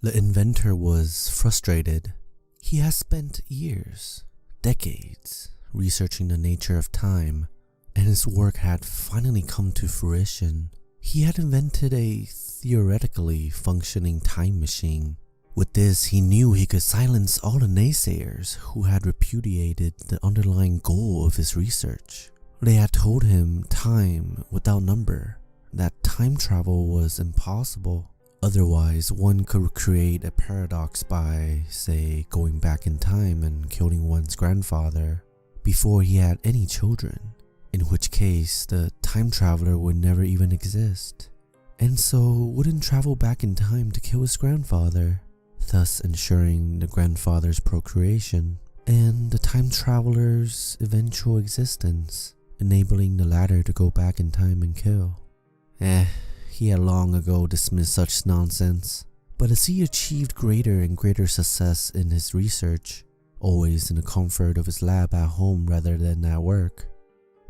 The inventor was frustrated. He has spent years, decades, researching the nature of time, and his work had finally come to fruition. He had invented a theoretically functioning time machine. With this, he knew he could silence all the naysayers who had repudiated the underlying goal of his research. They had told him time without number, that time travel was impossible. Otherwise, one could create a paradox by, say, going back in time and killing one's grandfather before he had any children, in which case the time traveler would never even exist, and so wouldn't travel back in time to kill his grandfather, thus ensuring the grandfather's procreation and the time traveler's eventual existence, enabling the latter to go back in time and kill. He had long ago dismissed such nonsense, but as he achieved greater and greater success in his research, always in the comfort of his lab at home rather than at work,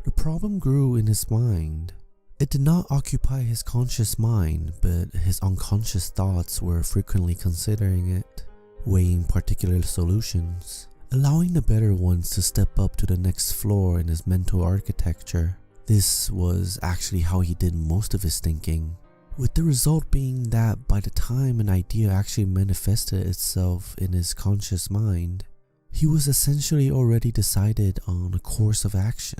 the problem grew in his mind. It did not occupy his conscious mind, but his unconscious thoughts were frequently considering it, weighing particular solutions, allowing the better ones to step up to the next floor in his mental architecture. This was actually how he did most of his thinking, with the result being that by the time an idea actually manifested itself in his conscious mind, he was essentially already decided on a course of action.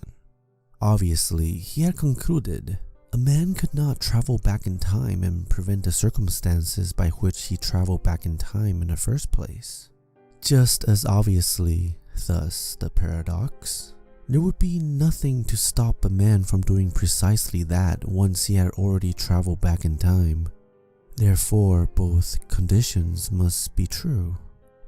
Obviously, he had concluded a man could not travel back in time and prevent the circumstances by which he traveled back in time in the first place. Just as obviously, thus the paradox, there would be nothing to stop a man from doing precisely that once he had already traveled back in time. Therefore, both conditions must be true.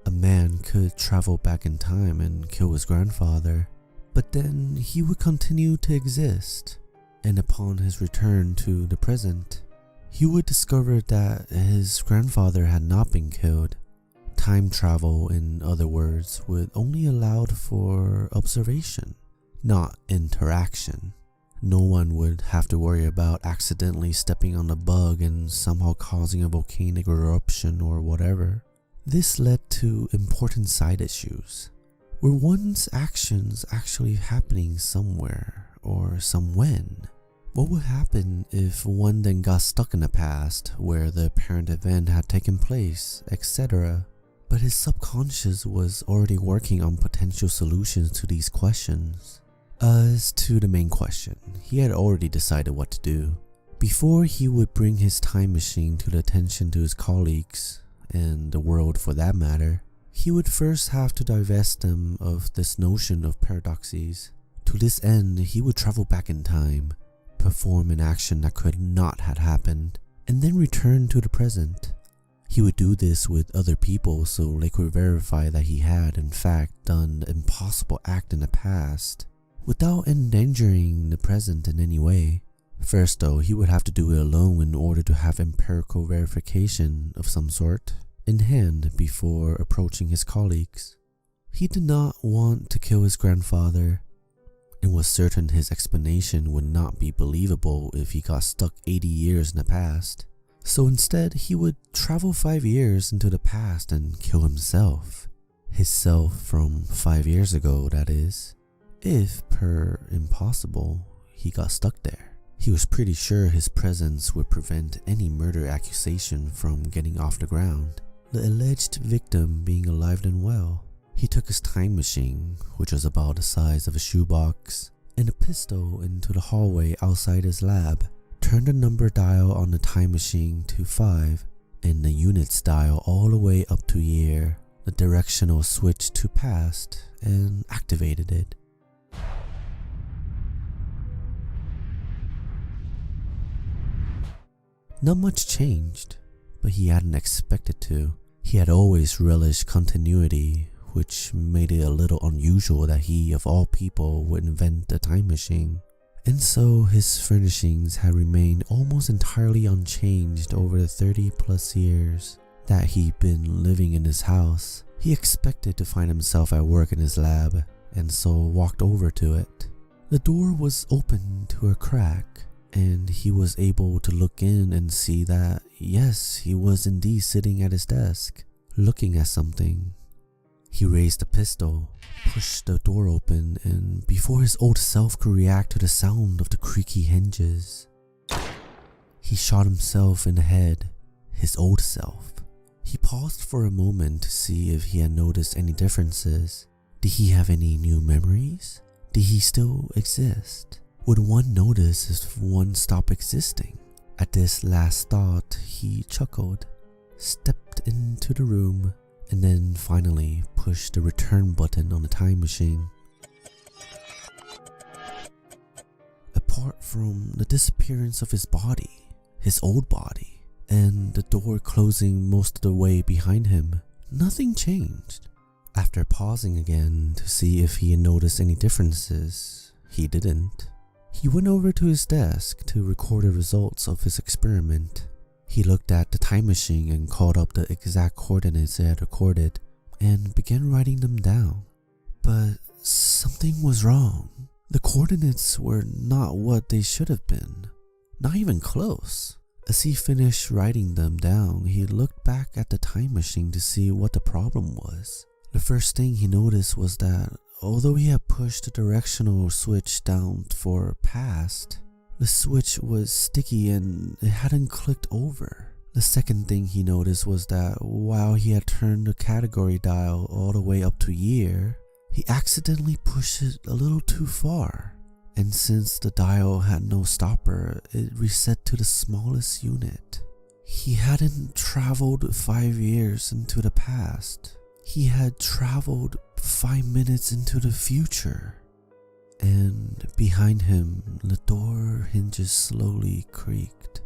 A man could travel back in time and kill his grandfather, but then he would continue to exist, and upon his return to the present, he would discover that his grandfather had not been killed. Time travel, in other words, would only allow for observation, not interaction. No one would have to worry about accidentally stepping on a bug and somehow causing a volcanic eruption or whatever. This led to important side issues. Were one's actions actually happening somewhere or somewhen? What would happen if one then got stuck in the past where the apparent event had taken place, etc.? But his subconscious was already working on potential solutions to these questions. As to the main question, he had already decided what to do. Before he would bring his time machine to the attention to his colleagues, and the world for that matter, he would first have to divest them of this notion of paradoxes. To this end, he would travel back in time, perform an action that could not have happened, and then return to the present. He would do this with other people so they could verify that he had in fact done the impossible act in the past, without endangering the present in any way. First though, he would have to do it alone in order to have empirical verification of some sort in hand before approaching his colleagues. He did not want to kill his grandfather, and was certain his explanation would not be believable if he got stuck 80 years in the past. So instead, he would travel 5 years into the past and kill himself. His self from 5 years ago, that is. If, per impossible, he got stuck there. He was pretty sure his presence would prevent any murder accusation from getting off the ground, the alleged victim being alive and well. He took his time machine, which was about the size of a shoebox, and a pistol into the hallway outside his lab, turned the number dial on the time machine to 5, and the units dial all the way up to year, the directional switch to past, and activated it. Not much changed, but he hadn't expected to. He had always relished continuity, which made it a little unusual that he, of all people, would invent a time machine. And so his furnishings had remained almost entirely unchanged over the 30+ years that he'd been living in his house. He expected to find himself at work in his lab, and so walked over to it. The door was open to a crack, and he was able to look in and see that, yes, he was indeed sitting at his desk, looking at something. He raised the pistol, pushed the door open, and before his old self could react to the sound of the creaky hinges, he shot himself in the head, his old self. He paused for a moment to see if he had noticed any differences. Did he have any new memories? Did he still exist? Would one notice if one stopped existing? At this last thought, he chuckled, stepped into the room, and then finally pushed the return button on the time machine. Apart from the disappearance of his body, his old body, and the door closing most of the way behind him, nothing changed. After pausing again to see if he had noticed any differences, he didn't. He went over to his desk to record the results of his experiment. He looked at the time machine and called up the exact coordinates it had recorded and began writing them down. But something was wrong. The coordinates were not what they should have been. Not even close. As he finished writing them down, he looked back at the time machine to see what the problem was. The first thing he noticed was that although he had pushed the directional switch down for past, the switch was sticky and it hadn't clicked over. The second thing he noticed was that while he had turned the category dial all the way up to year, he accidentally pushed it a little too far. And since the dial had no stopper, it reset to the smallest unit. He hadn't traveled 5 years into the past. He had traveled 5 minutes into the future. And behind him, the door hinges slowly creaked.